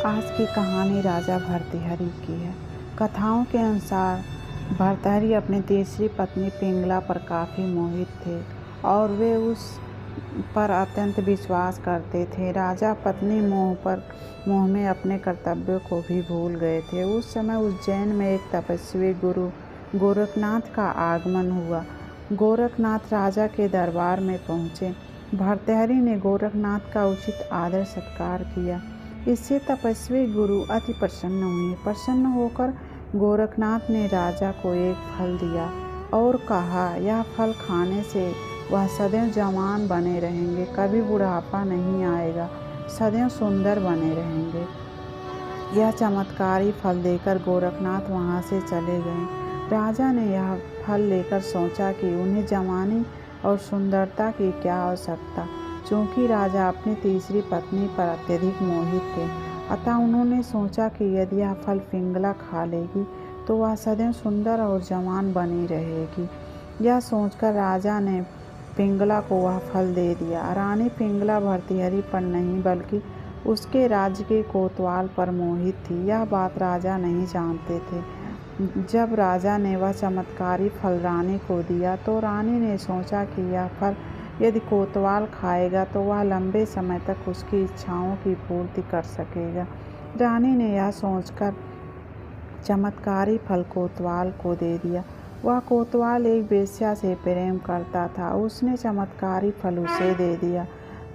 आज की कहानी राजा भर्तृहरि की है। कथाओं के अनुसार भर्तृहरि अपनी तीसरी पत्नी पिंगला पर काफ़ी मोहित थे और वे उस पर अत्यंत विश्वास करते थे। राजा पत्नी मोह में अपने कर्तव्यों को भी भूल गए थे। उस समय उज्जैन में एक तपस्वी गुरु गोरखनाथ का आगमन हुआ। गोरखनाथ राजा के दरबार में पहुँचे। भर्तृहरि ने गोरखनाथ का उचित आदर सत्कार किया। इससे तपस्वी गुरु अति प्रसन्न हुए। प्रसन्न होकर गोरखनाथ ने राजा को एक फल दिया और कहा, यह फल खाने से वह सदैव जवान बने रहेंगे, कभी बुढ़ापा नहीं आएगा, सदैव सुंदर बने रहेंगे। यह चमत्कारी फल देकर गोरखनाथ वहाँ से चले गए। राजा ने यह फल लेकर सोचा कि उन्हें जवानी और सुंदरता की क्या आवश्यकता, चूँकि राजा अपनी तीसरी पत्नी पर अत्यधिक मोहित थे। अतः उन्होंने सोचा कि यदि यह फल पिंगला खा लेगी तो वह सदैव सुंदर और जवान बनी रहेगी। यह सोचकर राजा ने पिंगला को वह फल दे दिया। रानी पिंगला भर्तृहरि पर नहीं बल्कि उसके राज्य के कोतवाल पर मोहित थी। यह बात राजा नहीं जानते थे। जब राजा ने वह चमत्कारी फल रानी को दिया तो रानी ने सोचा कि यह फल यदि कोतवाल खाएगा तो वह लंबे समय तक उसकी इच्छाओं की पूर्ति कर सकेगा। रानी ने यह सोचकर चमत्कारी फल कोतवाल को दे दिया। वह कोतवाल एक वेश्या से प्रेम करता था। उसने चमत्कारी फल उसे दे दिया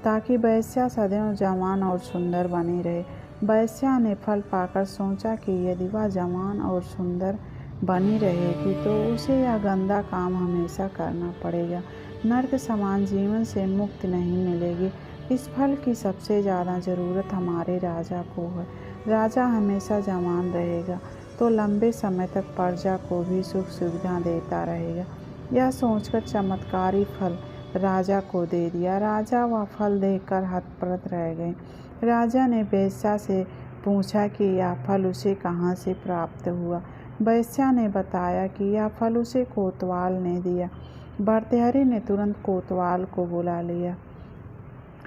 ताकि वेश्या सदैव जवान और सुंदर बनी रहे। वेश्या ने फल पाकर सोचा कि यदि वह जवान और सुंदर बनी रहेगी तो उसे यह गंदा काम हमेशा करना पड़ेगा, नरक समान जीवन से मुक्ति नहीं मिलेगी। इस फल की सबसे ज़्यादा ज़रूरत हमारे राजा को है। राजा हमेशा जवान रहेगा तो लंबे समय तक प्रजा को भी सुख सुविधा देता रहेगा। यह सोचकर चमत्कारी फल राजा को दे दिया। राजा वह फल देखकर हतप्रभ रह गए। राजा ने वेश्या से पूछा कि यह फल उसे कहाँ से प्राप्त हुआ। वेश्या ने बताया कि यह फल उसे कोतवाल ने दिया। भर्तृहरि ने तुरंत कोतवाल को बुला लिया।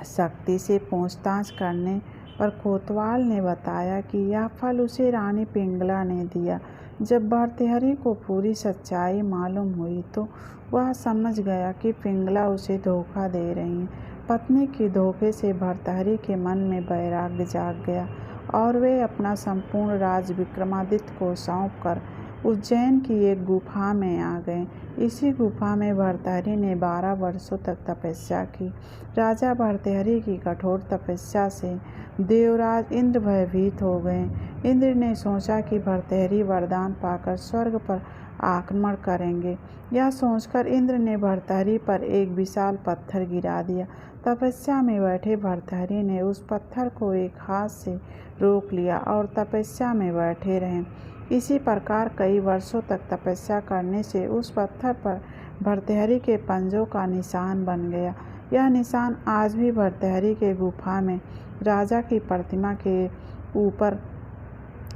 सख्ती से पूछताछ करने पर कोतवाल ने बताया कि यह फल उसे रानी पिंगला ने दिया। जब भर्तृहरि को पूरी सच्चाई मालूम हुई तो वह समझ गया कि पिंगला उसे धोखा दे रही है। पत्नी के धोखे से भर्तृहरि के मन में वैराग्य जाग गया और वे अपना संपूर्ण राज विक्रमादित्य को सौंपकर उज्जैन की एक गुफा में आ गए। इसी गुफा में भर्तृहरि ने 12 वर्षों तक तपस्या की। राजा भर्तृहरि की कठोर तपस्या से देवराज इंद्र भयभीत हो गए। इंद्र ने सोचा कि भर्तृहरि वरदान पाकर स्वर्ग पर आक्रमण करेंगे। यह सोचकर इंद्र ने भर्तृहरि पर एक विशाल पत्थर गिरा दिया। तपस्या में बैठे भर्तृहरि ने उस पत्थर को एक हाथ से रोक लिया और तपस्या में बैठे रहे। इसी प्रकार कई वर्षों तक तपस्या करने से उस पत्थर पर भर्तृहरि के पंजों का निशान बन गया। यह निशान आज भी भर्तृहरि के गुफा में राजा की प्रतिमा के ऊपर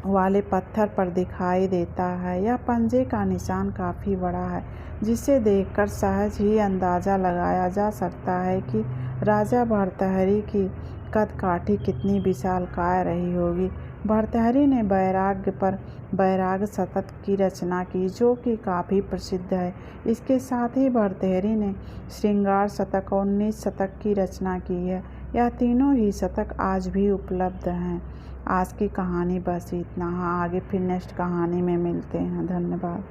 वाले पत्थर पर दिखाई देता है। यह पंजे का निशान काफ़ी बड़ा है, जिसे देखकर सहज ही अंदाज़ा लगाया जा सकता है कि राजा भर्तृहरि की कदकाठी कितनी विशालकाय रही होगी। भर्तृहरि ने वैराग्य पर वैराग्य शतक की रचना की, जो कि काफ़ी प्रसिद्ध है। इसके साथ ही भर्तृहरि ने श्रृंगार शतक और नीच शतक की रचना की है। यह तीनों ही शतक आज भी उपलब्ध हैं। आज की कहानी बस इतना। हाँ, आगे फिर नेक्स्ट कहानी में मिलते हैं। धन्यवाद।